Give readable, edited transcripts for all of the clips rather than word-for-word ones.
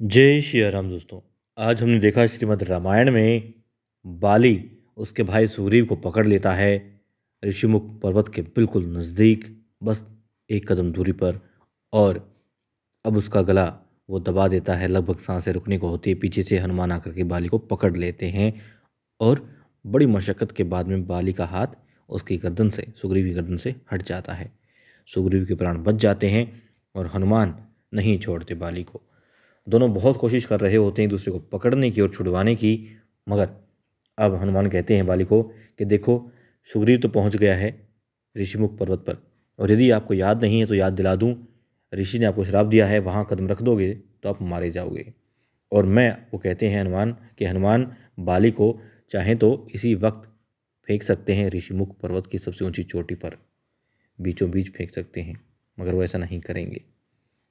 जय श्री राम दोस्तों। आज हमने देखा श्रीमद् रामायण में बाली उसके भाई सुग्रीव को पकड़ लेता है ऋषिमुख पर्वत के बिल्कुल नज़दीक, बस एक कदम दूरी पर। और अब उसका गला वो दबा देता है, लगभग सांसें रुकने को होती है। पीछे से हनुमान आकर के बाली को पकड़ लेते हैं और बड़ी मशक्क़त के बाद में बाली का हाथ उसकी गर्दन से, सुग्रीव की गर्दन से हट जाता है। सुग्रीव के प्राण बच जाते हैं और हनुमान नहीं छोड़ते बाली को। दोनों बहुत कोशिश कर रहे होते हैं एक दूसरे को पकड़ने की और छुड़वाने की, मगर अब हनुमान कहते हैं बाली को कि देखो, सुग्रीव तो पहुंच गया है ऋषिमुख पर्वत पर, और यदि आपको याद नहीं है तो याद दिला दूं, ऋषि ने आपको श्राप दिया है, वहां कदम रख दोगे तो आप मारे जाओगे। और मैं, वो कहते हैं हनुमान, कि हनुमान बाली को चाहें तो इसी वक्त फेंक सकते हैं ऋषिमुख पर्वत की सबसे ऊंची चोटी पर, बीचों बीच फेंक सकते हैं, मगर वो ऐसा नहीं करेंगे।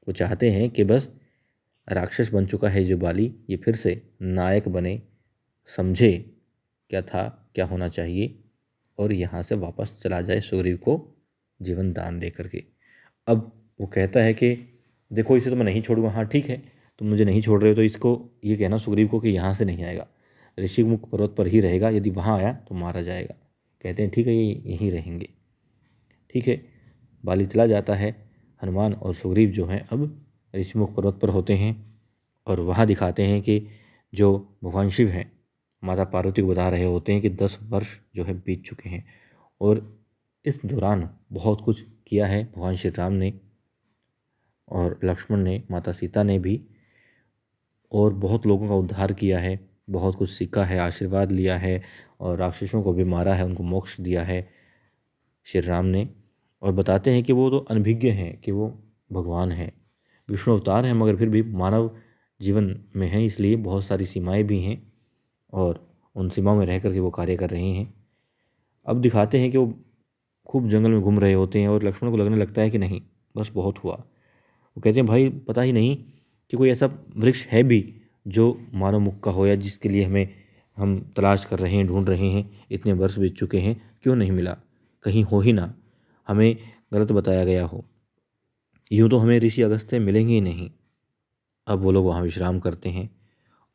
वो चाहते हैं कि बस राक्षस बन चुका है जो बाली, ये फिर से नायक बने, समझे क्या था, क्या होना चाहिए, और यहाँ से वापस चला जाए सुग्रीव को जीवन दान दे करके। अब वो कहता है कि देखो, इसे तो मैं नहीं छोड़ूंगा। हाँ ठीक है, तुम मुझे नहीं छोड़ रहे हो तो इसको ये कहना सुग्रीव को कि यहाँ से नहीं आएगा, ऋषिमुख पर्वत पर ही रहेगा, यदि वहाँ आया तो मारा जाएगा। कहते हैं ठीक है, ये यहीं रहेंगे। ठीक है, बाली चला जाता है। हनुमान और सुग्रीव जो हैं अब ऋषिमुख पर्वत पर होते हैं और वहाँ दिखाते हैं कि जो भगवान शिव हैं माता पार्वती को बता रहे होते हैं कि 10 वर्ष जो है बीत चुके हैं, और इस दौरान बहुत कुछ किया है भगवान श्री राम ने और लक्ष्मण ने, माता सीता ने भी, और बहुत लोगों का उद्धार किया है, बहुत कुछ सीखा है, आशीर्वाद लिया है, और राक्षसों को भी मारा है, उनको मोक्ष दिया है श्री राम ने। और बताते हैं कि वो तो अनभिज्ञ हैं, कि वो भगवान हैं, विष्णु अवतार हैं, मगर फिर भी मानव जीवन में हैं, इसलिए बहुत सारी सीमाएं भी हैं और उन सीमाओं में रह करके वो कार्य कर रहे हैं। अब दिखाते हैं कि वो खूब जंगल में घूम रहे होते हैं और लक्ष्मण को लगने लगता है कि नहीं, बस बहुत हुआ। वो कहते हैं भाई, पता ही नहीं कि कोई ऐसा वृक्ष है भी जो मानव मुख का हो, या जिसके लिए हम तलाश कर रहे हैं, ढूंढ रहे हैं, इतने वर्ष बीत चुके हैं, क्यों नहीं मिला। कहीं हो ही ना, हमें गलत बताया गया हो। यूँ तो हमें ऋषि अगस्त्य मिलेंगे ही नहीं। अब वो लोग वहाँ विश्राम करते हैं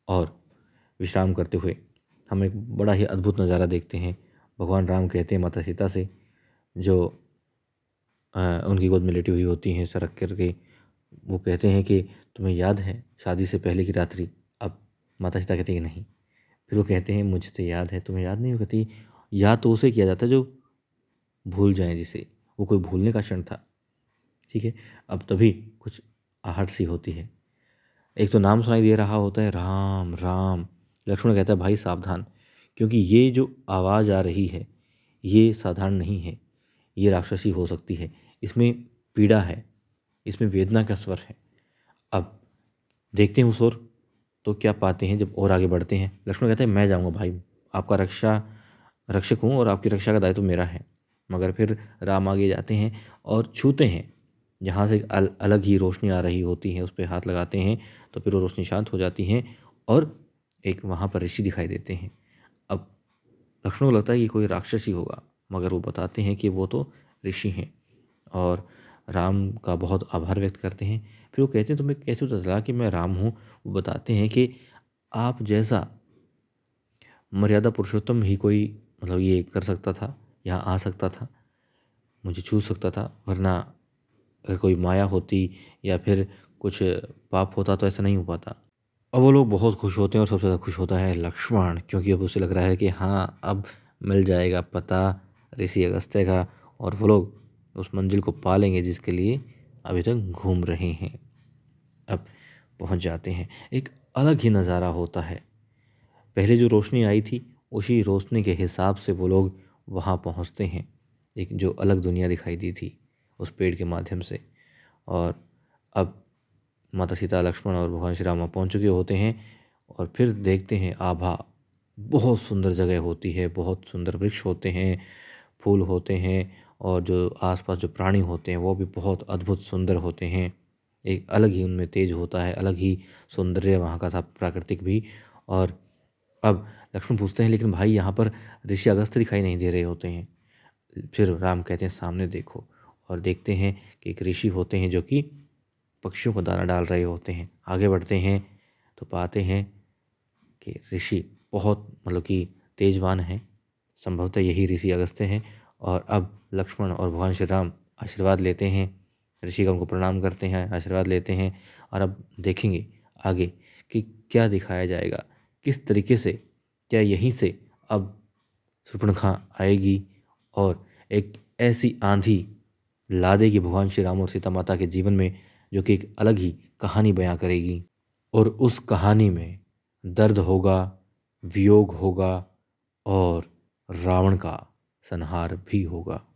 और विश्राम करते हुए हम एक बड़ा ही अद्भुत नज़ारा देखते हैं। भगवान राम कहते हैं माता सीता से, जो उनकी गोद में लेटी हुई होती हैं सरक करके, वो कहते हैं कि तुम्हें याद है शादी से पहले की रात्रि। अब माता सीता कहती है कि नहीं। फिर वो कहते हैं मुझे तो याद है, तुम्हें याद नहीं। वो कहती याद तो उसे किया जाता है जो भूल जाए, जिसे वो कोई भूलने का क्षण था। ठीक है, अब तभी कुछ आहट सी होती है, एक तो नाम सुनाई दे रहा होता है, राम राम। लक्ष्मण कहता है भाई सावधान, क्योंकि ये जो आवाज़ आ रही है ये साधारण नहीं है, ये राक्षसी हो सकती है, इसमें पीड़ा है, इसमें वेदना का स्वर है। अब देखते हैं उस ओर तो क्या पाते हैं। जब और आगे बढ़ते हैं, लक्ष्मण कहते हैं मैं जाऊंगा भाई, आपका रक्षक हूँ और आपकी रक्षा का दायित्व तो मेरा है। मगर फिर राम आगे जाते हैं और छूते हैं जहाँ से अलग ही रोशनी आ रही होती है, उस पर हाथ लगाते हैं तो फिर वो रोशनी शांत हो जाती है और एक वहाँ पर ऋषि दिखाई देते हैं। अब लक्ष्मण को लगता है कि कोई राक्षस ही होगा, मगर वो बताते हैं कि वो तो ऋषि हैं और राम का बहुत आभार व्यक्त करते हैं। फिर वो कहते हैं तुम्हें कैसे पता चला कि मैं राम हूँ। वो बताते हैं कि आप जैसा मर्यादा पुरुषोत्तम ही कोई, मतलब ये कर सकता था, यहाँ आ सकता था, मुझे छू सकता था, वरना अगर कोई माया होती या फिर कुछ पाप होता तो ऐसा नहीं हो पाता। अब वो लोग बहुत खुश होते हैं और सबसे ज़्यादा खुश होता है लक्ष्मण, क्योंकि अब उसे लग रहा है कि हाँ, अब मिल जाएगा पता ऋषि अगस्त्य का, और वो लोग उस मंजिल को पा लेंगे जिसके लिए अभी तक घूम रहे हैं। अब पहुंच जाते हैं, एक अलग ही नज़ारा होता है। पहले जो रोशनी आई थी उसी रोशनी के हिसाब से वो लोग वहाँ पहुँचते हैं। एक जो अलग दुनिया दिखाई दी थी उस पेड़ के माध्यम से, और अब माता सीता, लक्ष्मण और भगवान श्री राम वहाँ पहुँच चुके होते हैं। और फिर देखते हैं आभा, बहुत सुंदर जगह होती है, बहुत सुंदर वृक्ष होते हैं, फूल होते हैं, और जो आसपास जो प्राणी होते हैं वो भी बहुत अद्भुत सुंदर होते हैं। एक अलग ही उनमें तेज होता है, अलग ही सौंदर्य वहाँ का था, प्राकृतिक भी। और अब लक्ष्मण पूछते हैं लेकिन भाई यहाँ पर ऋषि अगस्त्य दिखाई नहीं दे रहे होते हैं। फिर राम कहते हैं सामने देखो, और देखते हैं कि एक ऋषि होते हैं जो कि पक्षियों को दाना डाल रहे होते हैं। आगे बढ़ते हैं तो पाते हैं कि ऋषि बहुत मतलब कि तेजवान हैं, संभवतः यही ऋषि अगस्त्य हैं। और अब लक्ष्मण और भगवान श्री राम आशीर्वाद लेते हैं, ऋषिगण को प्रणाम करते हैं, आशीर्वाद लेते हैं। और अब देखेंगे आगे कि क्या दिखाया जाएगा, किस तरीके से, क्या यहीं से अब शूर्पणखा आएगी और एक ऐसी आंधी ला देगी भगवान श्री राम और सीता माता के जीवन में, जो कि एक अलग ही कहानी बयां करेगी। और उस कहानी में दर्द होगा, वियोग होगा और रावण का संहार भी होगा।